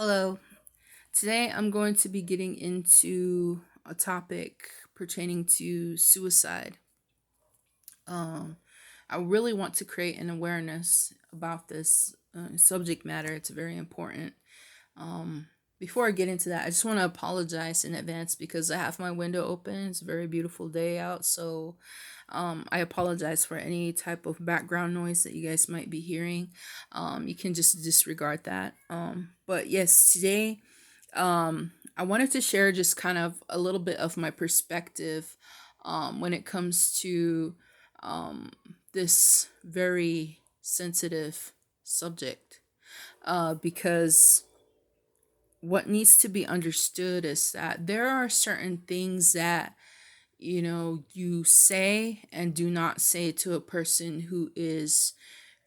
Hello. Today I'm going to be getting into a topic pertaining to suicide. Um, I really want to create an awareness about this subject matter. It's very important. Um, Before I get into that, I just want to apologize in advance because I have my window open. It's a very beautiful day out, so I apologize for any type of background noise that you guys might be hearing. You can just disregard that. But yes, today I wanted to share just kind of a little bit of my perspective when it comes to um, this very sensitive subject because what needs to be understood is that there are certain things that you say and do not say to a person who is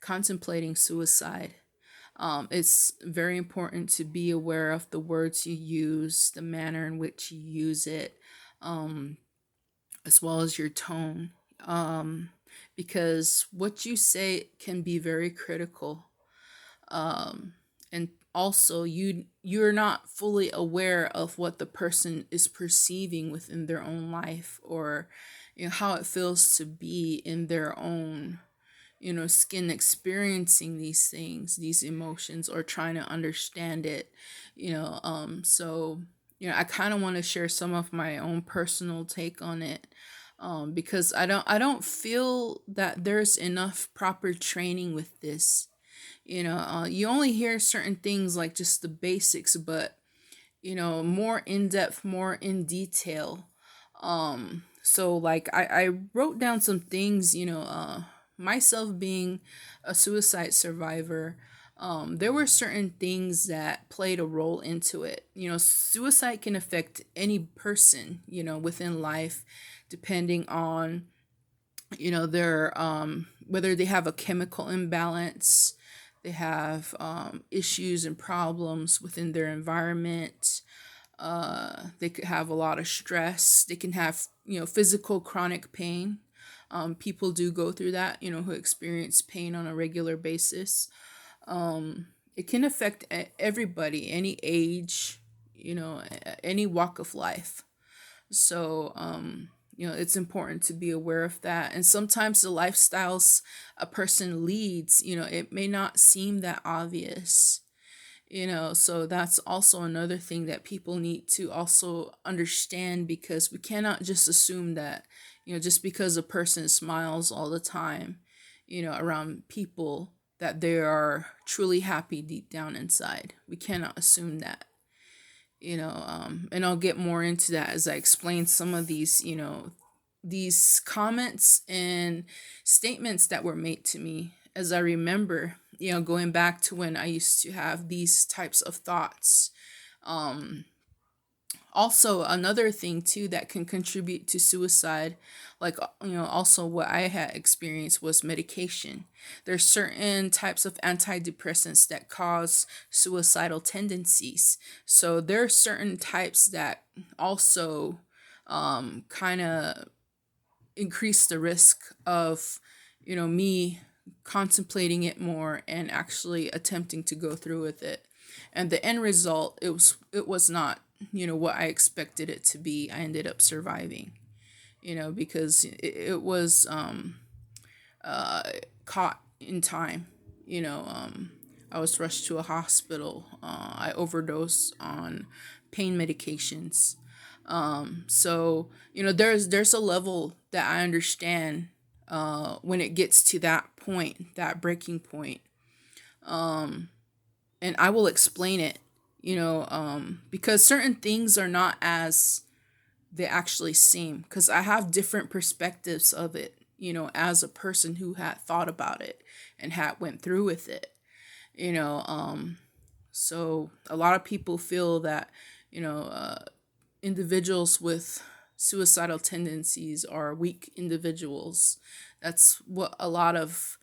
contemplating suicide. It's very important to be aware of the words you use, the manner in which you use it, um, as well as your tone. Um, because what you say can be very critical. And also you're not fully aware of what the person is perceiving within their own life, or how it feels to be in their own skin, experiencing these things, these emotions, or trying to understand it. So I kind of want to share some of my own personal take on it, because I don't feel that there's enough proper training with this. You only hear certain things like just the basics, but more in depth, more in detail. So like I wrote down some things, myself being a suicide survivor. There were certain things that played a role into it. Suicide can affect any person, within life, depending on their whether they have a chemical imbalance, they have issues and problems within their environment. They could have a lot of stress. They can have physical chronic pain. People do go through that, who experience pain on a regular basis. It can affect everybody, any age, any walk of life. So it's important to be aware of that. And sometimes the lifestyles a person leads, it may not seem that obvious. So that's also another thing that people need to also understand, because we cannot just assume that just because a person smiles all the time around people, that they are truly happy deep down inside. We cannot assume that. And I'll get more into that as I explain some of these comments and statements that were made to me, as I remember, going back to when I used to have these types of thoughts. Um, Also, another thing too that can contribute to suicide, like also what I had experienced, was medication. There's certain types of antidepressants that cause suicidal tendencies. So there are certain types that also kind of increase the risk of me contemplating it more and actually attempting to go through with it. And the end result, it was not what I expected it to be. I ended up surviving, because it was uh caught in time. I was rushed to a hospital. I overdosed on pain medications. So there's a level that I understand when it gets to that point, that breaking point. And I will explain it, because certain things are not as they actually seem, because I have different perspectives of it, as a person who had thought about it and had went through with it. you know um so a lot of people feel that individuals with suicidal tendencies are weak individuals. That's what a lot of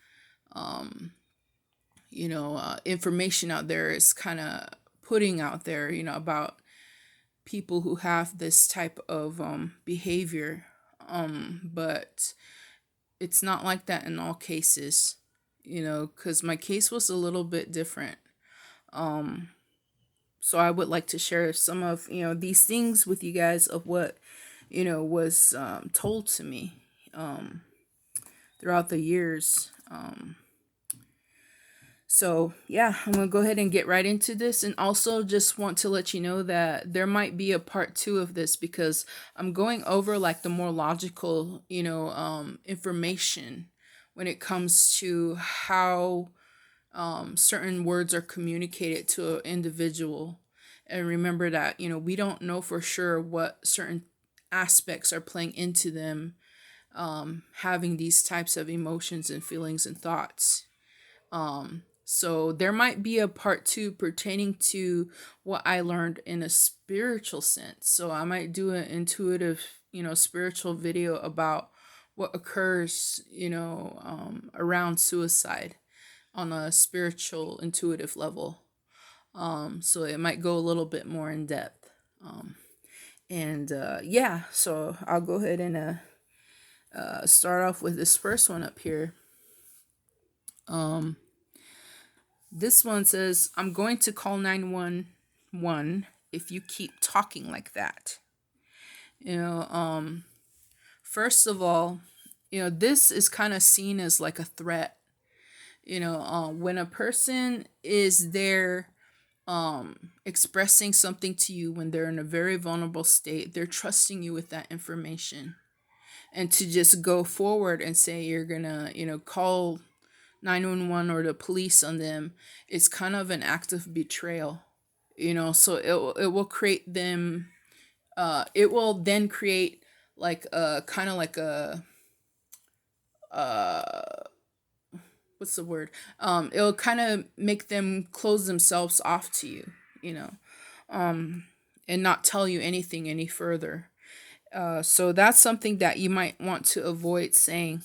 information out there is kind of putting out there, about people who have this type of behavior. But it's not like that in all cases, because my case was a little bit different. So I would like to share some of, these things with you guys of what, was told to me um, throughout the years. So yeah, I'm gonna go ahead and get right into this, and also just want to let you know that there might be a part two of this because I'm going over like the more logical, information when it comes to how certain words are communicated to an individual. And remember that, we don't know for sure what certain aspects are playing into them having these types of emotions and feelings and thoughts. So there might be a part two pertaining to what I learned in a spiritual sense. So I might do an intuitive, spiritual video about what occurs, around suicide on a spiritual, intuitive level. So it might go a little bit more in depth. And yeah, so I'll go ahead and start off with this first one up here. This one says, I'm going to call 911 if you keep talking like that. First of all, this is kind of seen as like a threat. When a person is there expressing something to you when they're in a very vulnerable state, they're trusting you with that information. And to just go forward and say you're gonna, call 911 or the police on them, it's kind of an act of betrayal. So it will create them, it will then create like a kind of like a uh what's the word, it'll kind of make them close themselves off to you, you know um and not tell you anything any further. So that's something that you might want to avoid saying.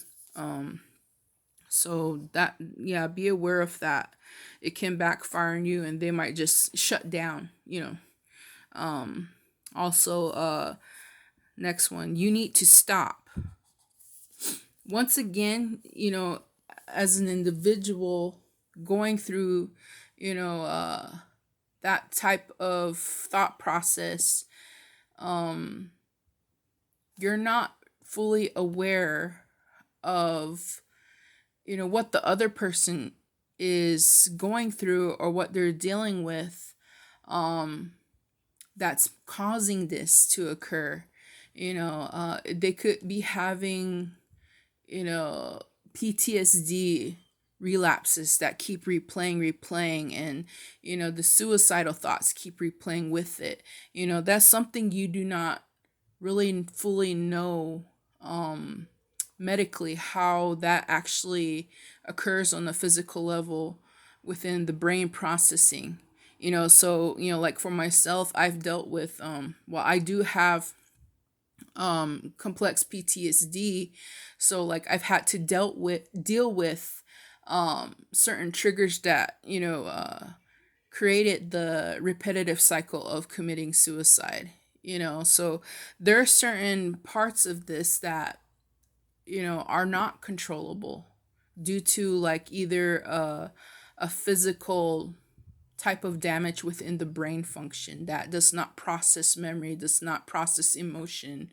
So that, yeah, be aware of that. It can backfire on you and they might just shut down. um Also, next one, you need to stop. Once again, as an individual going through, you know that type of thought process, um you're not fully aware of, what the other person is going through or what they're dealing with, um that's causing this to occur. They could be having, you know PTSD relapses that keep replaying, and the suicidal thoughts keep replaying with it. That's something you do not really fully know, um medically, how that actually occurs on the physical level within the brain processing. So, like for myself, I've dealt with, well, I do have complex PTSD. So like I've had to deal with certain triggers that, created the repetitive cycle of committing suicide. So there are certain parts of this that, are not controllable due to like either a physical type of damage within the brain function that does not process memory, does not process emotion,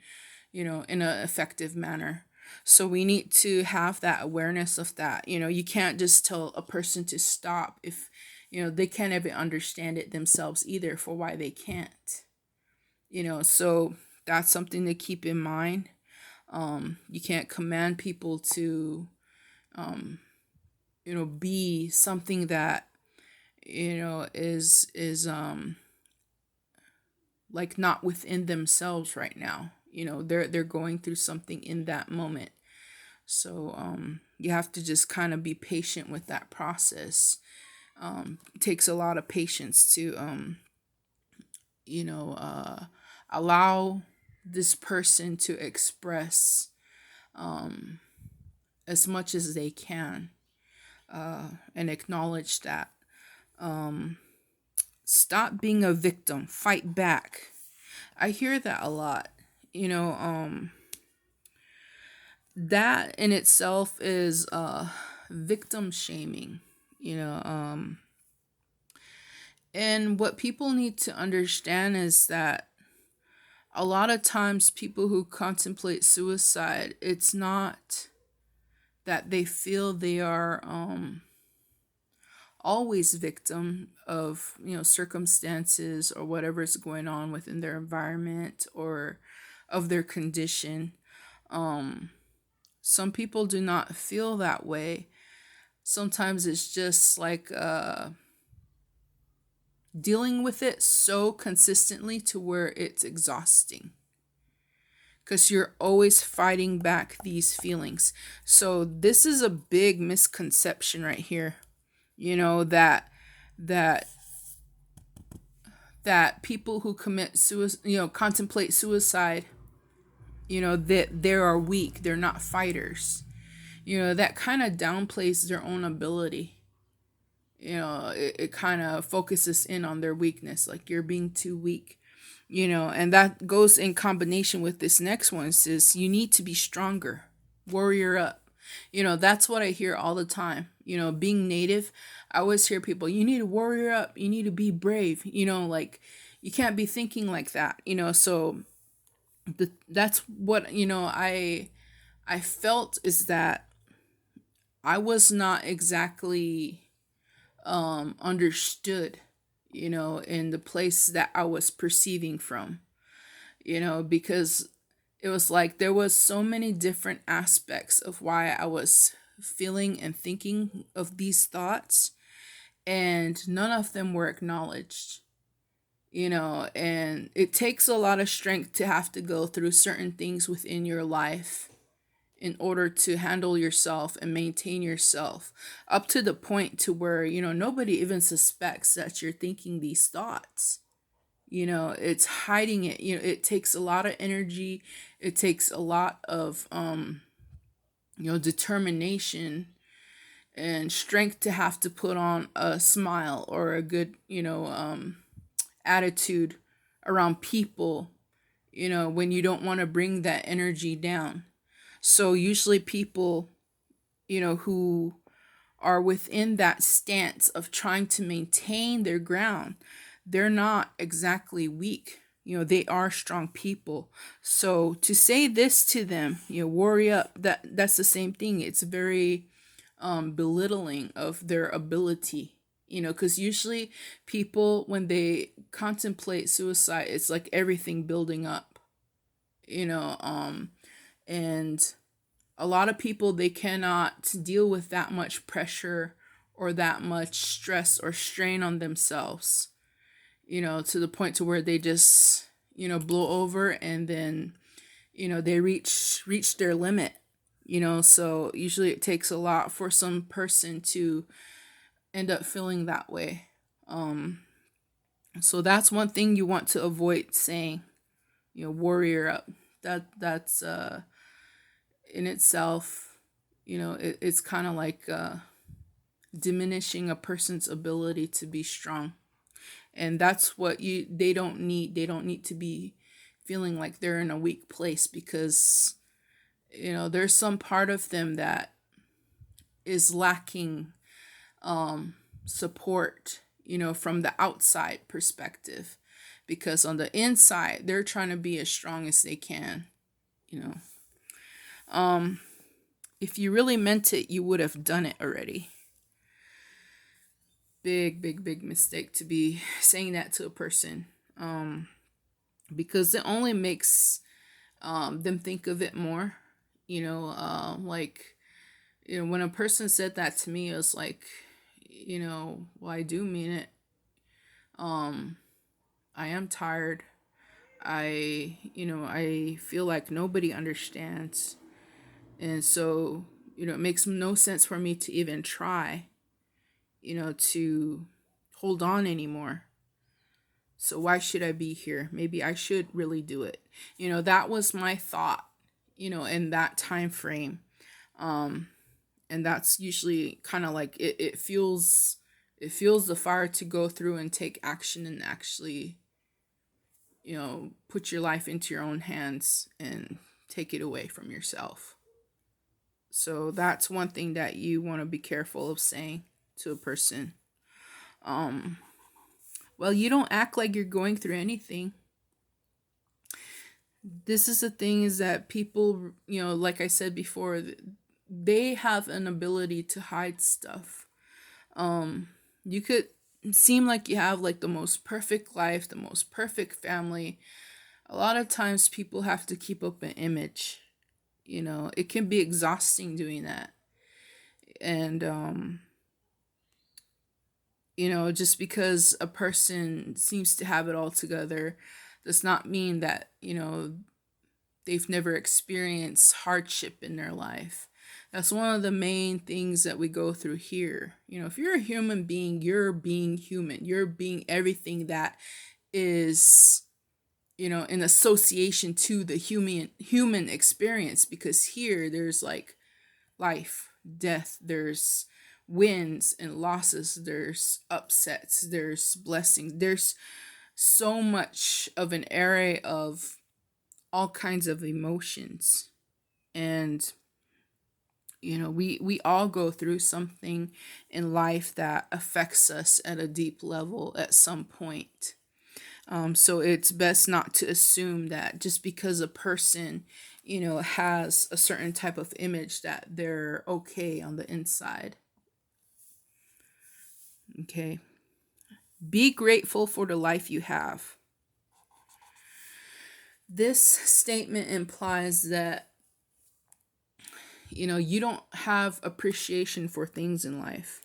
in an effective manner. So we need to have that awareness of that. You can't just tell a person to stop if, they can't even understand it themselves either for why they can't. So that's something to keep in mind. You can't command people to, um, be something that, is like not within themselves right now. They're going through something in that moment. So you have to just kind of be patient with that process. It takes a lot of patience to, you know uh allow this person to express um as much as they can, and acknowledge that. um Stop being a victim, fight back. I hear that a lot. you know um that in itself is victim shaming. you know um And what people need to understand is that a lot of times people who contemplate suicide, it's not that they feel they are always victim of, circumstances or whatever's going on within their environment or of their condition. um some people do not feel that way. Sometimes it's just like dealing with it so consistently to where it's exhausting, because you're always fighting back these feelings. So this is a big misconception right here, that that people who commit suicide, contemplate suicide, that they are weak, they're not fighters. That kind of downplays their own ability. It kind of focuses in on their weakness, like you're being too weak. And that goes in combination with this next one. It says you need to be stronger, warrior up. That's what I hear all the time. Being native, I always hear people, you need to warrior up, you need to be brave. Like you can't be thinking like that. So that's what I felt, is that I was not exactly understood, in the place that I was perceiving from, because it was like there was so many different aspects of why I was feeling and thinking of these thoughts, and none of them were acknowledged. And it takes a lot of strength to have to go through certain things within your life in order to handle yourself and maintain yourself up to the point to where nobody even suspects that you're thinking these thoughts. It's hiding it. It takes a lot of energy. It takes a lot of determination and strength to have to put on a smile or a good attitude around people, when you don't want to bring that energy down. So usually people, who are within that stance of trying to maintain their ground, they're not exactly weak. They are strong people. So to say this to them, worry up, that's the same thing. It's very belittling of their ability. Because usually people, when they contemplate suicide, it's like everything building up. And a lot of people, they cannot deal with that much pressure or that much stress or strain on themselves, to the point to where they just blow over, and then they reach their limit. So usually it takes a lot for some person to end up feeling that way. So that's one thing you want to avoid saying, warrior up. That's in itself, it's kind of like diminishing a person's ability to be strong. And that's what they don't need to be feeling like they're in a weak place, because there's some part of them that is lacking support, from the outside perspective, because on the inside they're trying to be as strong as they can. you know um if you really meant it, you would have done it already. Big, big, big mistake to be saying that to a person, because it only makes them think of it more. Like, when a person said that to me, it was like, well, I do mean it. um I am tired. I feel like nobody understands. And so, it makes no sense for me to even try, to hold on anymore. So why should I be here? Maybe I should really do it. That was my thought, in that time frame. Um, and that's usually kind of like it fuels the fire to go through and take action and actually, put your life into your own hands and take it away from yourself. So that's one thing that you want to be careful of saying to a person. Um, Well, you don't act like you're going through anything. This is the thing, is that people, like I said before, they have an ability to hide stuff. You could seem like you have like the most perfect life, the most perfect family. A lot of times people have to keep up an image. It can be exhausting doing that. And just because a person seems to have it all together does not mean that, they've never experienced hardship in their life. That's one of the main things that we go through here. If you're a human being, you're being human. You're being everything that is, in association to the human experience, because here there's like life, death, there's wins and losses, there's upsets, there's blessings, there's so much of an array of all kinds of emotions. And we all go through something in life that affects us at a deep level at some point. So it's best not to assume that just because a person, has a certain type of image, that they're okay on the inside. Okay. Be grateful for the life you have. This statement implies that, you don't have appreciation for things in life.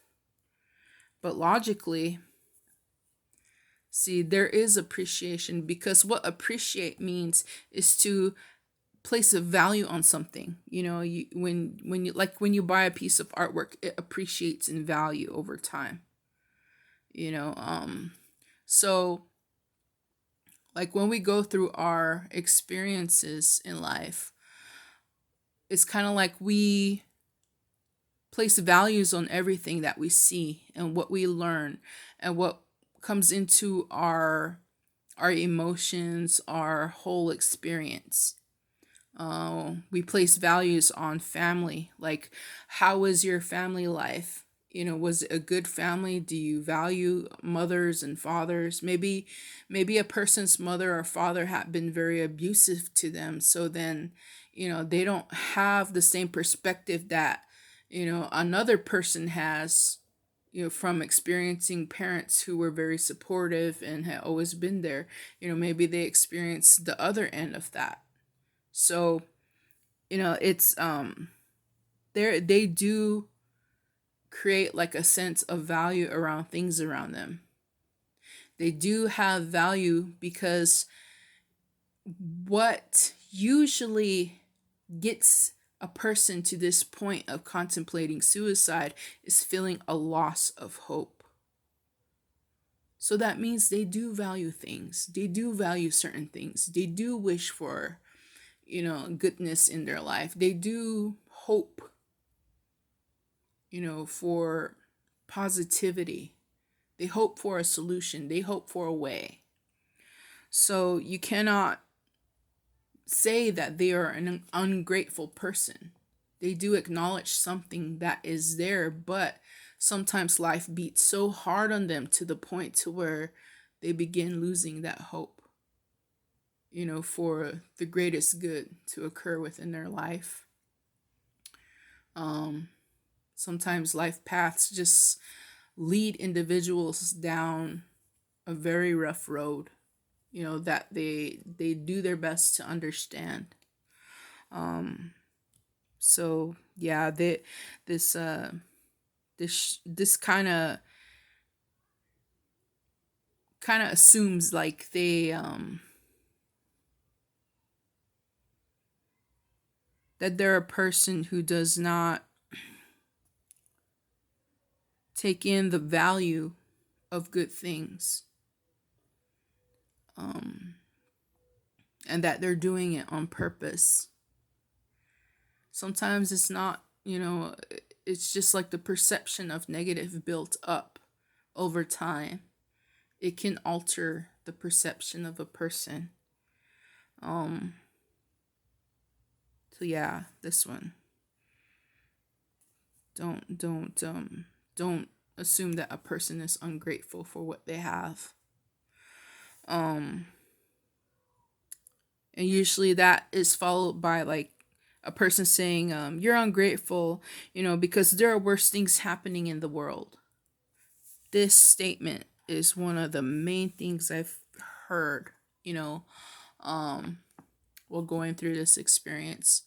But logically, see, there is appreciation, because what appreciate means is to place a value on something. When you buy a piece of artwork, it appreciates in value over time. So like when we go through our experiences in life, it's kind of like we place values on everything that we see and what we learn and what comes into our emotions, our whole experience. We place values on family. Like, how was your family life? Was it a good family? Do you value mothers and fathers? Maybe a person's mother or father had been very abusive to them. So then, they don't have the same perspective that, another person has, from experiencing parents who were very supportive and had always been there. Maybe they experienced the other end of that. So, it's they do create like a sense of value around things around them. They do have value because what usually gets a person to this point of contemplating suicide is feeling a loss of hope. So that means they do value things. They do value certain things. They do wish for, goodness in their life. They do hope, for positivity. They hope for a solution. They hope for a way. So you cannot say that they are an ungrateful person. They do acknowledge something that is there, but sometimes life beats so hard on them to the point to where they begin losing that hope, for the greatest good to occur within their life. Sometimes life paths just lead individuals down a very rough road, that they do their best to understand. So yeah, this kind of assumes like that they're a person who does not take in the value of good things, and that they're doing it on purpose. Sometimes it's not, it's just like the perception of negative built up over time. It can alter the perception of a person. So yeah, this one. Don't assume that a person is ungrateful for what they have. Um, and usually that is followed by like a person saying, you're ungrateful, because there are worse things happening in the world. This statement is one of the main things I've heard, um, while going through this experience.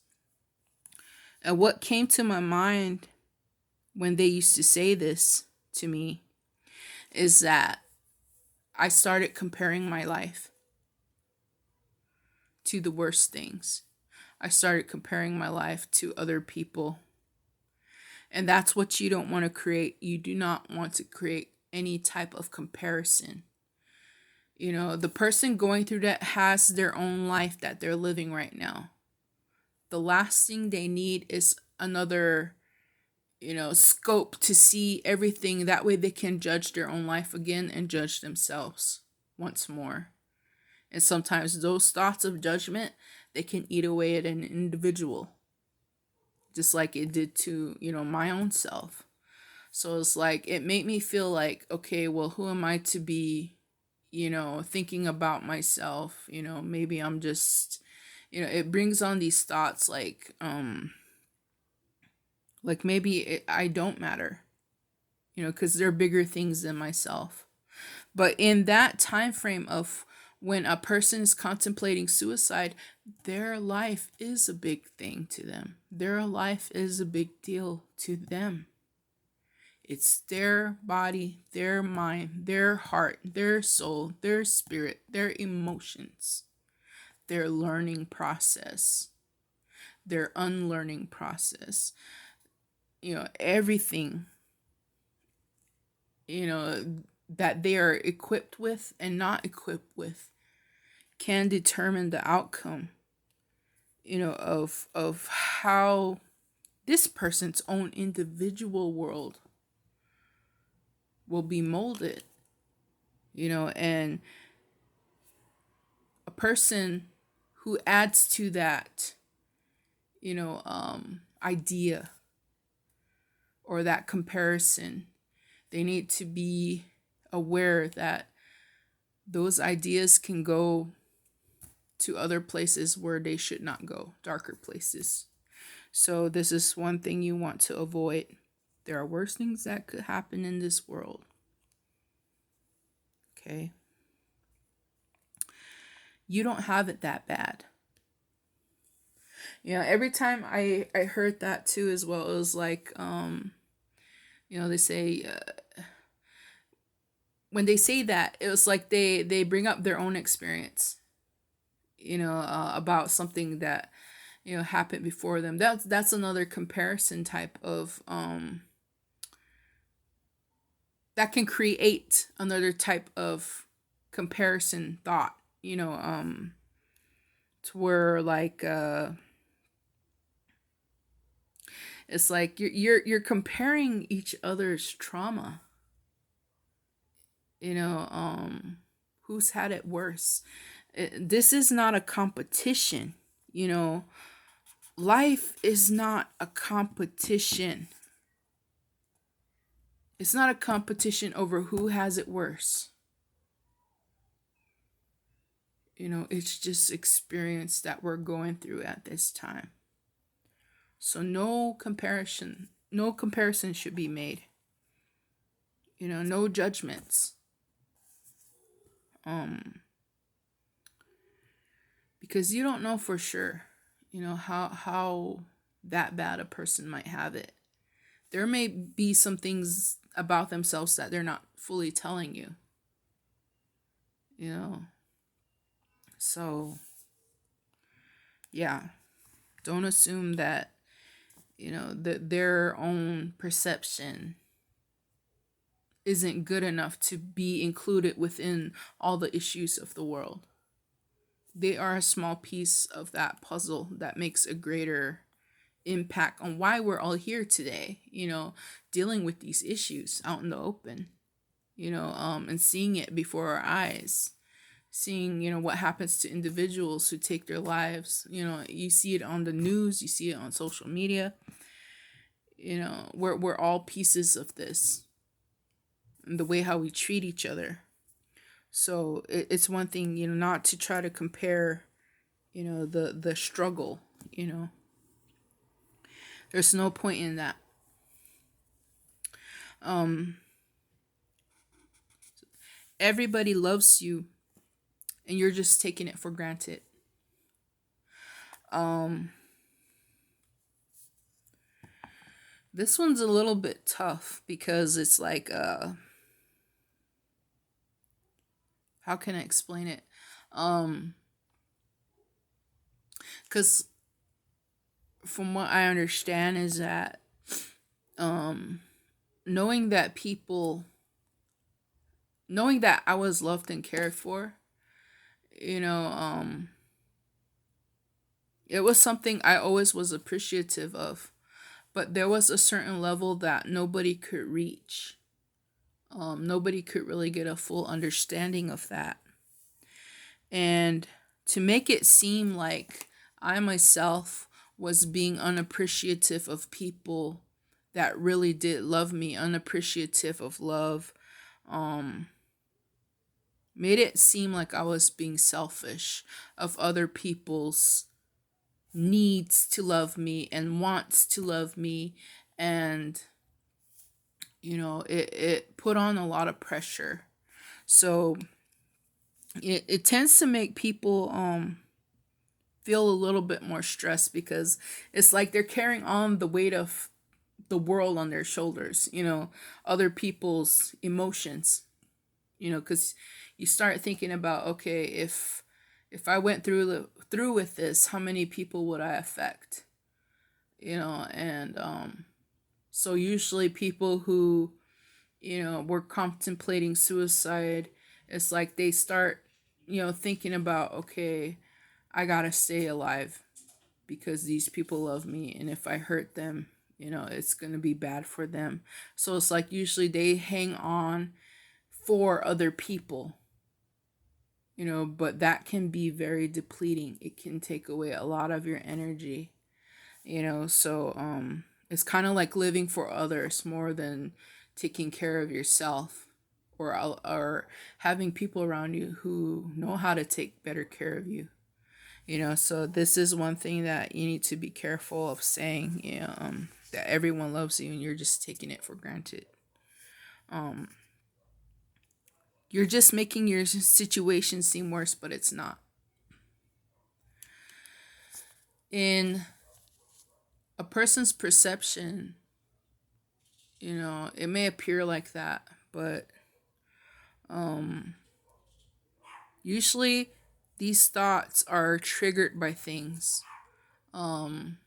And what came to my mind when they used to say this to me is that I started comparing my life to the worst things. I started comparing my life to other people. And that's what you don't want to create. You do not want to create any type of comparison. The person going through that has their own life that they're living right now. The last thing they need is another, scope to see everything. That way they can judge their own life again and judge themselves once more. And sometimes those thoughts of judgment, they can eat away at an individual, just like it did to, my own self. So it's like, it made me feel like, okay, well, who am I to be, thinking about myself? Maybe I'm just, it brings on these thoughts like maybe I don't matter, because there are bigger things than myself. But in that time frame of when a person is contemplating suicide, their life is a big thing to them. Their life is a big deal to them. It's their body, their mind, their heart, their soul, their spirit, their emotions, their learning process, their unlearning process. Everything, that they are equipped with and not equipped with can determine the outcome, of how this person's own individual world will be molded, and a person who adds to that, idea or that comparison, they need to be aware that those ideas can go to other places where they should not go, darker places. So this is one thing you want to avoid. There are worse things that could happen in this world. Okay? You don't have it that bad. Every time I heard that too as well, it was like, they say, when they say that, it was like they bring up their own experience, about something that, happened before them. That's another comparison type of, that can create another type of comparison thought, to where like, it's like you're comparing each other's trauma, who's had it worse. This is not a competition, life is not a competition. It's not a competition over who has it worse. It's just experience that we're going through at this time. So no comparison should be made. No judgments. Because you don't know for sure, how that bad a person might have it. There may be some things about themselves that they're not fully telling you. So yeah, don't assume that, that their own perception isn't good enough to be included within all the issues of the world. They are a small piece of that puzzle that makes a greater impact on why we're all here today, dealing with these issues out in the open, and seeing it before our eyes, seeing, what happens to individuals who take their lives. You see it on the news, you see it on social media. We're all pieces of this, and the way how we treat each other. So it's one thing, not to try to compare, the struggle, you know. There's no point in that. Um Everybody loves you and you're just taking it for granted. Um this one's a little bit tough because it's like how can I explain it? Um cuz from what I understand is that um knowing that people knowing that I was loved and cared for, you know, it was something I always was appreciative of, but there was a certain level that nobody could reach. Nobody could really get a full understanding of that. And to make it seem like I myself was being unappreciative of people that really did love me, unappreciative of love, um, made it seem like I was being selfish of other people's needs to love me and wants to love me. And it put on a lot of pressure. So it tends to make people feel a little bit more stressed because it's like they're carrying on the weight of the world on their shoulders, other people's emotions, because you start thinking about, okay, if I went through with this, how many people would I affect? And so usually people who were contemplating suicide, it's like they start thinking about, okay, I gotta stay alive because these people love me, and if I hurt them, it's gonna be bad for them. So it's like usually they hang on for other people, but that can be very depleting. It can take away a lot of your energy, so it's kind of like living for others more than taking care of yourself, or having people around you who know how to take better care of you. So this is one thing that you need to be careful of saying, that everyone loves you and you're just taking it for granted. um you're just making your situation seem worse, but it's not. In a person's perception, it may appear like that, but um usually these thoughts are triggered by things. um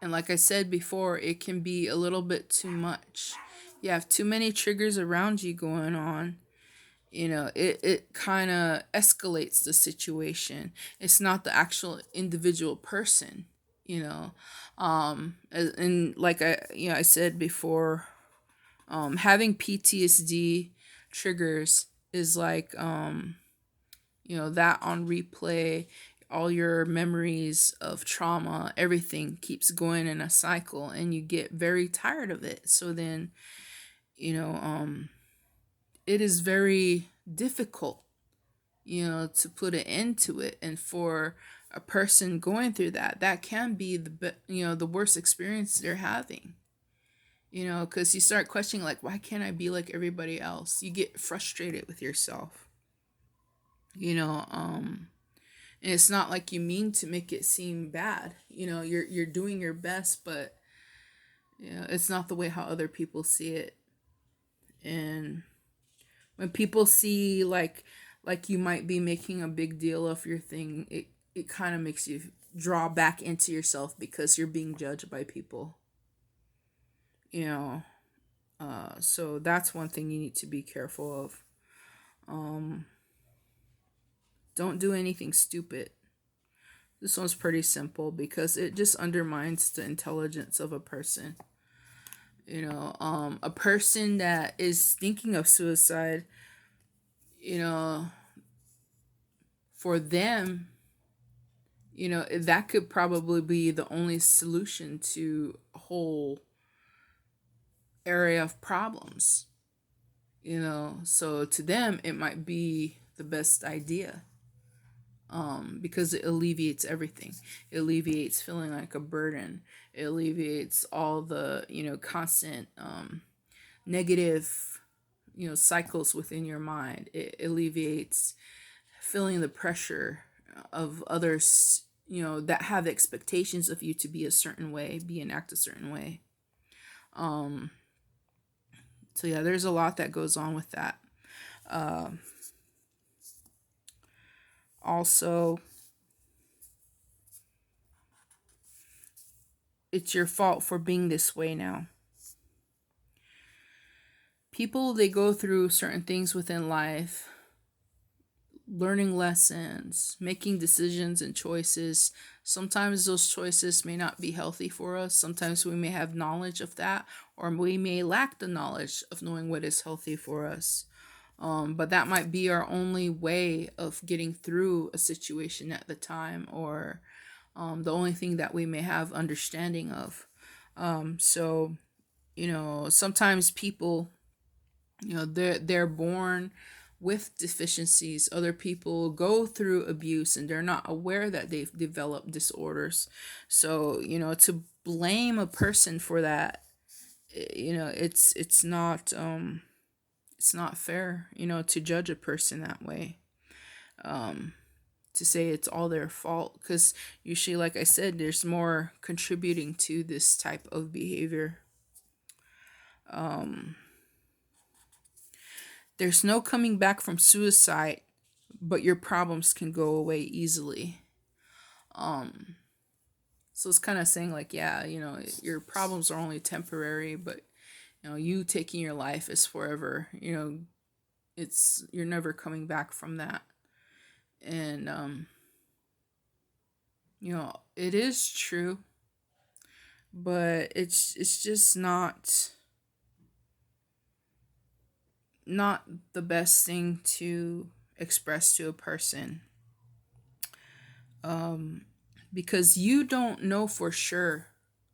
and like I said before, it can be a little bit too much. You have too many triggers around you going on, it kind of escalates the situation. It's not the actual individual person, and like I said before, having PTSD triggers is like, that on replay. All your memories of trauma, everything keeps going in a cycle and you get very tired of it. So then, you know um it is very difficult, to put an end to it. And for a person going through that, that can be the worst experience they're having, because you start questioning, like, why can't I be like everybody else? You get frustrated with yourself, and it's not like you mean to make it seem bad. You're doing your best, but it's not the way how other people see it. And when people see, like you might be making a big deal of your thing, it kind of makes you draw back into yourself because you're being judged by people, you know so that's one thing you need to be careful of. um don't do anything stupid. This one's pretty simple because it just undermines the intelligence of a person. A person that is thinking of suicide, you know for them, that could probably be the only solution to a whole area of problems. So to them it might be the best idea, because it alleviates everything. It alleviates feeling like a burden. It alleviates all the constant negative cycles within your mind. It alleviates feeling the pressure of others, that have expectations of you to be a certain way, be and act a certain way. um so yeah, there's a lot that goes on with that. uh, Also, it's your fault for being this way now. People, they go through certain things within life, learning lessons, making decisions and choices. Sometimes those choices may not be healthy for us. Sometimes we may have knowledge of that, or we may lack the knowledge of knowing what is healthy for us. But that might be our only way of getting through a situation at the time, or the only thing that we may have understanding of. So, sometimes people, they're born with deficiencies. Other people go through abuse and they're not aware that they've developed disorders. So, to blame a person for that, it's not fair, to judge a person that way. To say it's all their fault, because usually, like I said, there's more contributing to this type of behavior. There's no coming back from suicide, but your problems can go away easily. Um, so it's kind of saying like, yeah, your problems are only temporary, but you taking your life is forever. You're never coming back from that. And it is true, but it's just not the best thing to express to a person, because you don't know for sure